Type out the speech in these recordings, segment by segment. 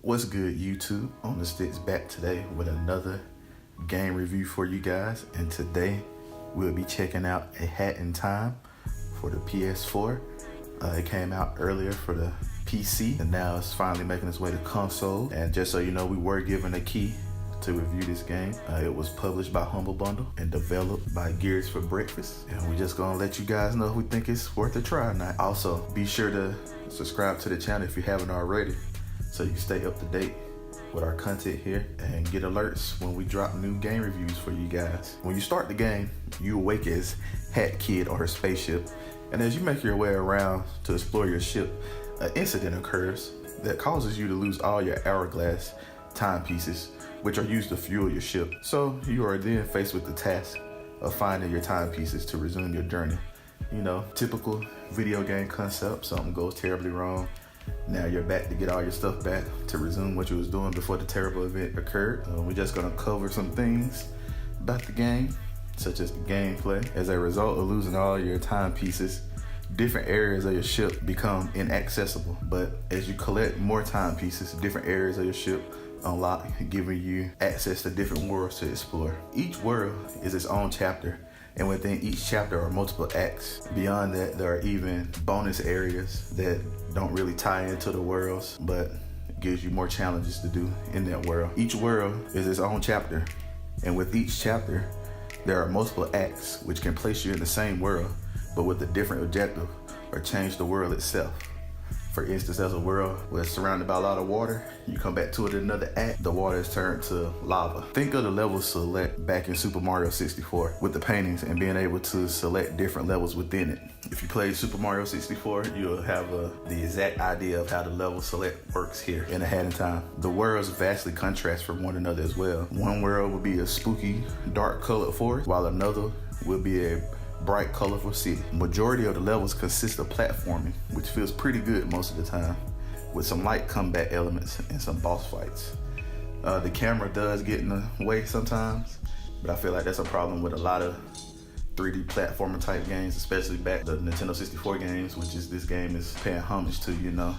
What's good, YouTube? On the Sticks back today with another game review for you guys, and today we'll be checking out A Hat in Time for the PS4. It came out earlier for the PC, and now it's finally making its way to console. And just so you know, we were given a key to review this game. It was published by Humble Bundle and developed by Gears for Breakfast, and we're just gonna let you guys know if we think it's worth a try or not. Also, be sure to subscribe to the channel if you haven't already, so you can stay up to date with our content here and get alerts when we drop new game reviews for you guys. When you start the game, you awake as Hat Kid on her spaceship, and as you make your way around to explore your ship, an incident occurs that causes you to lose all your hourglass timepieces, which are used to fuel your ship. So you are then faced with the task of finding your timepieces to resume your journey. You know, typical video game concept. Something goes terribly wrong. Now you're back to get all your stuff back to resume what you was doing before the terrible event occurred. We're just gonna cover some things about the game, such as the gameplay. As a result of losing all your timepieces, different areas of your ship become inaccessible. But as you collect more timepieces, different areas of your ship unlock, giving you access to different worlds to explore. Each world is its own chapter, and within each chapter are multiple acts. Beyond that, there are even bonus areas that don't really tie into the worlds, but gives you more challenges to do in that world. Each world is its own chapter, and with each chapter, there are multiple acts which can place you in the same world, but with a different objective or change the world itself. For instance, there's a world where it's surrounded by a lot of water. You come back to it in another act, the water is turned to lava. Think of the level select back in Super Mario 64 with the paintings and being able to select different levels within it. If you play Super Mario 64, you'll have the exact idea of how the level select works here in A Hat in Time. The worlds vastly contrast from one another as well. One world will be a spooky, dark colored forest, while another will be a bright, colorful city. Majority of the levels consist of platforming, which feels pretty good most of the time, with some light combat elements and some boss fights. The camera does get in the way sometimes, but I feel like that's a problem with a lot of 3D platformer type games, especially back the Nintendo 64 games, which is this game is paying homage to, you know.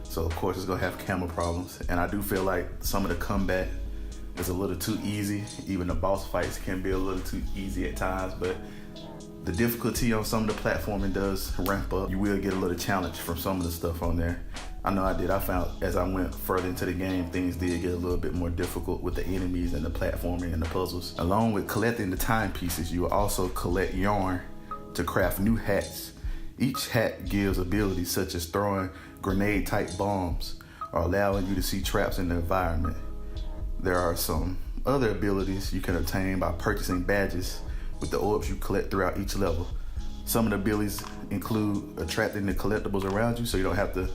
So of course it's gonna have camera problems, and I do feel like some of the combat is a little too easy. Even the boss fights can be a little too easy at times, but the difficulty on some of the platforming does ramp up. You will get a little challenge from some of the stuff on there. I know I did. I found as I went further into the game, things did get a little bit more difficult with the enemies and the platforming and the puzzles. Along with collecting the timepieces, you will also collect yarn to craft new hats. Each hat gives abilities such as throwing grenade-type bombs or allowing you to see traps in the environment. There are some other abilities you can obtain by purchasing badges with the orbs you collect throughout each level. Some of the abilities include attracting the collectibles around you, so you don't have to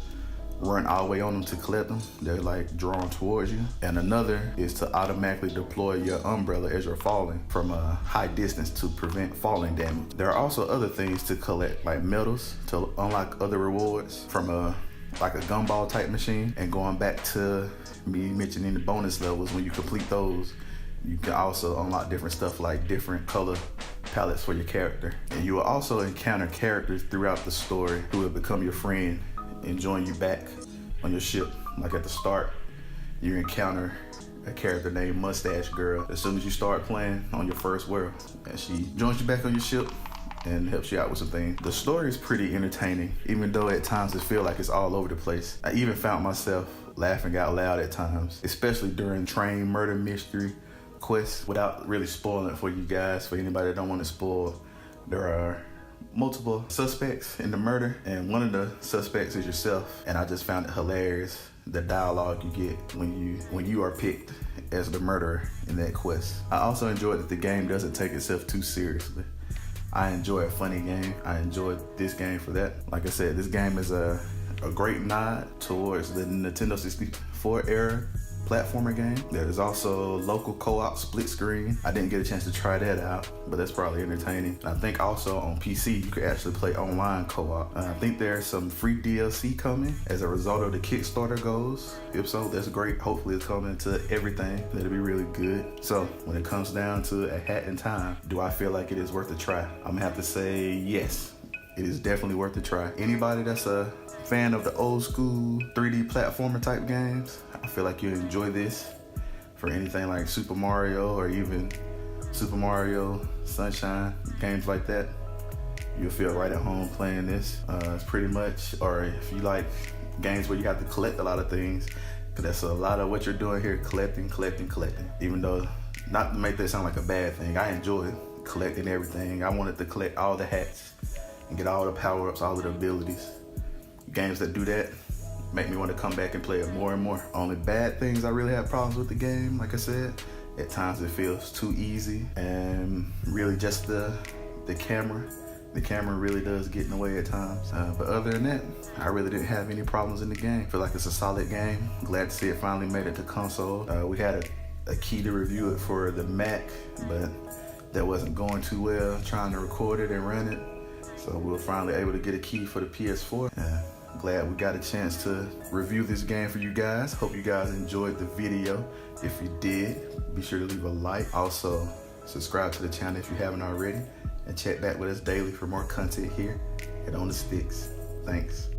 run all the way on them to collect them. They're like drawn towards you. And another is to automatically deploy your umbrella as you're falling from a high distance to prevent falling damage. There are also other things to collect, like medals to unlock other rewards from like a gumball type machine. And going back to me mentioning the bonus levels, when you complete those, you can also unlock different stuff like different color palettes for your character. And you will also encounter characters throughout the story who will become your friend and join you back on your ship. Like at the start, you encounter a character named Mustache Girl as soon as you start playing on your first world. And she joins you back on your ship and helps you out with some things. The story is pretty entertaining, even though at times it feels like it's all over the place. I even found myself laughing out loud at times, especially during train murder mystery quests. Without really spoiling it for you guys, for anybody that don't want to spoil, there are multiple suspects in the murder, and one of the suspects is yourself. And I just found it hilarious, the dialogue you get when you are picked as the murderer in that quest. I also enjoyed that the game doesn't take itself too seriously. I enjoy a funny game. I enjoyed this game for that. Like I said, this game is a great nod towards the Nintendo 64 era platformer game. There's also local co-op split screen. I didn't get a chance to try that out, but that's probably entertaining. I think also on PC you could actually play online co-op. I think there's some free DLC coming as a result of the Kickstarter goals. If so, that's great. Hopefully it's coming to everything. That'll be really good. So when it comes down to A Hat in Time, do I feel like it is worth a try? I'm gonna have to say yes. It is definitely worth a try. Anybody that's a fan of the old school 3D platformer type games, I feel like you'll enjoy this for anything like Super Mario or even Super Mario Sunshine, games like that. You'll feel right at home playing this. It's pretty much, or if you like games where you have to collect a lot of things, because that's a lot of what you're doing here, collecting. Even though, not to make that sound like a bad thing, I enjoy collecting everything. I wanted to collect all the hats and get all the power-ups, all of the abilities. Games that do that make me want to come back and play it more and more. Only bad things I really have problems with the game, like I said, at times it feels too easy, and really just the camera. The camera really does get in the way at times. But other than that, I really didn't have any problems in the game. Feel like it's a solid game. Glad to see it finally made it to console. We had a key to review it for the Mac, but that wasn't going too well, trying to record it and run it. So we were finally able to get a key for the PS4. Glad we got a chance to review this game for you guys. Hope you guys enjoyed the video. If you did, be sure to leave a like. Also, subscribe to the channel if you haven't already. And check back with us daily for more content here at On The Sticks. Thanks.